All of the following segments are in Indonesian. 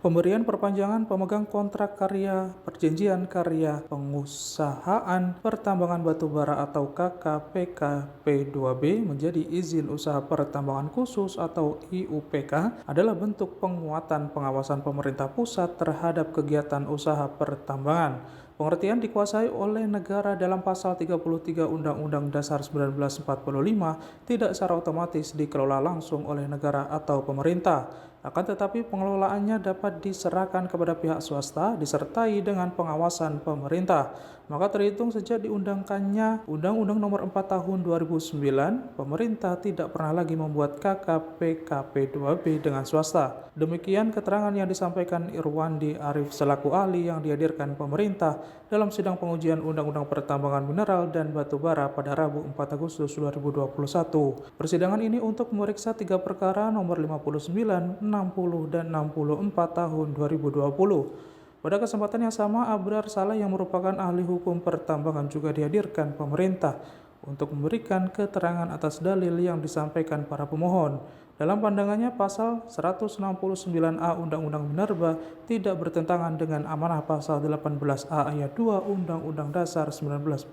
Pemberian perpanjangan pemegang kontrak karya, perjanjian karya, pengusahaan pertambangan batubara atau KKPKP2B menjadi izin usaha pertambangan khusus atau IUPK adalah bentuk penguatan pengawasan pemerintah pusat terhadap kegiatan usaha pertambangan. Pengertian dikuasai oleh negara dalam pasal 33 Undang-Undang Dasar 1945 tidak secara otomatis dikelola langsung oleh negara atau pemerintah. Akan tetapi pengelolaannya dapat diserahkan kepada pihak swasta disertai dengan pengawasan pemerintah. Maka terhitung sejak diundangkannya Undang-Undang Nomor 4 Tahun 2009, pemerintah tidak pernah lagi membuat KKPKP2B dengan swasta. Demikian keterangan yang disampaikan Irwandi Arif selaku ahli yang dihadirkan pemerintah dalam sidang pengujian Undang-Undang Pertambangan Mineral dan Batubara pada Rabu 4 Agustus 2021. Persidangan ini untuk memeriksa 3 perkara nomor 59, 60, dan 64 tahun 2020. Pada kesempatan yang sama, Abrar Saleh yang merupakan ahli hukum pertambangan juga dihadirkan pemerintah untuk memberikan keterangan atas dalil yang disampaikan para pemohon. Dalam pandangannya, pasal 169A Undang-Undang Minerba tidak bertentangan dengan amanah pasal 18A ayat 2 Undang-Undang Dasar 1945.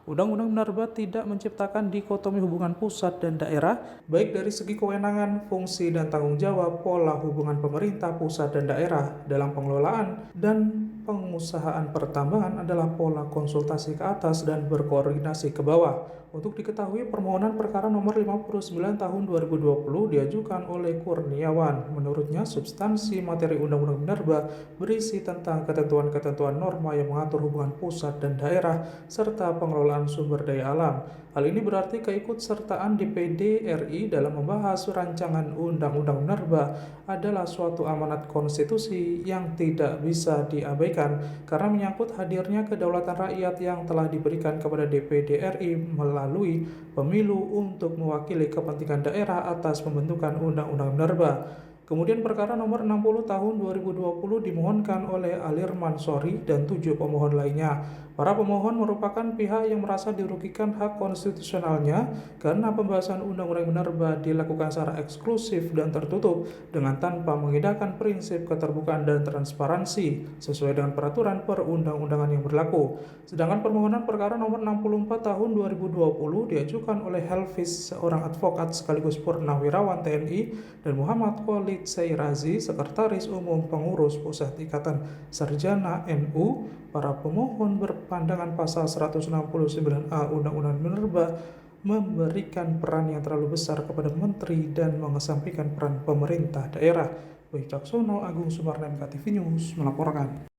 Undang-Undang Minerba tidak menciptakan dikotomi hubungan pusat dan daerah, baik dari segi kewenangan, fungsi, dan tanggung jawab, pola hubungan pemerintah pusat dan daerah dalam pengelolaan dan pengusahaan pertambangan adalah pola konsultasi ke atas dan berkoordinasi ke bawah. Untuk diketahui, permohonan perkara nomor 59 tahun 2020 diajukan oleh Kurniawan. Menurutnya, substansi materi Undang-Undang Minerba berisi tentang ketentuan-ketentuan norma yang mengatur hubungan pusat dan daerah serta pengelolaan sumber daya alam. Hal ini berarti keikutsertaan DPD RI dalam membahas rancangan Undang-Undang Minerba adalah suatu amanat konstitusi yang tidak bisa diabaikan karena menyangkut hadirnya kedaulatan rakyat yang telah diberikan kepada DPD RI melalui pemilu untuk mewakili kepentingan daerah atas pembentukan Undang-Undang Minerba. Kemudian perkara nomor 60 tahun 2020 dimohonkan oleh Alirman Sori dan 7 pemohon lainnya. Para pemohon merupakan pihak yang merasa dirugikan hak konstitusionalnya karena pembahasan Undang-Undang Minerba dilakukan secara eksklusif dan tertutup dengan tanpa mengindahkan prinsip keterbukaan dan transparansi sesuai dengan peraturan perundang-undangan yang berlaku. Sedangkan permohonan perkara nomor 64 tahun 2020 diajukan oleh Helvis, seorang advokat sekaligus purnawirawan TNI, dan Muhammad Khalid Seirazi, Sekretaris Umum Pengurus Pusat Ikatan Sarjana NU. Para pemohon berpandangan pasal 169A Undang-Undang Minerba memberikan peran yang terlalu besar kepada menteri dan mengesampingkan peran pemerintah daerah. Wicaksono Agung Sumarna, MKTV News melaporkan.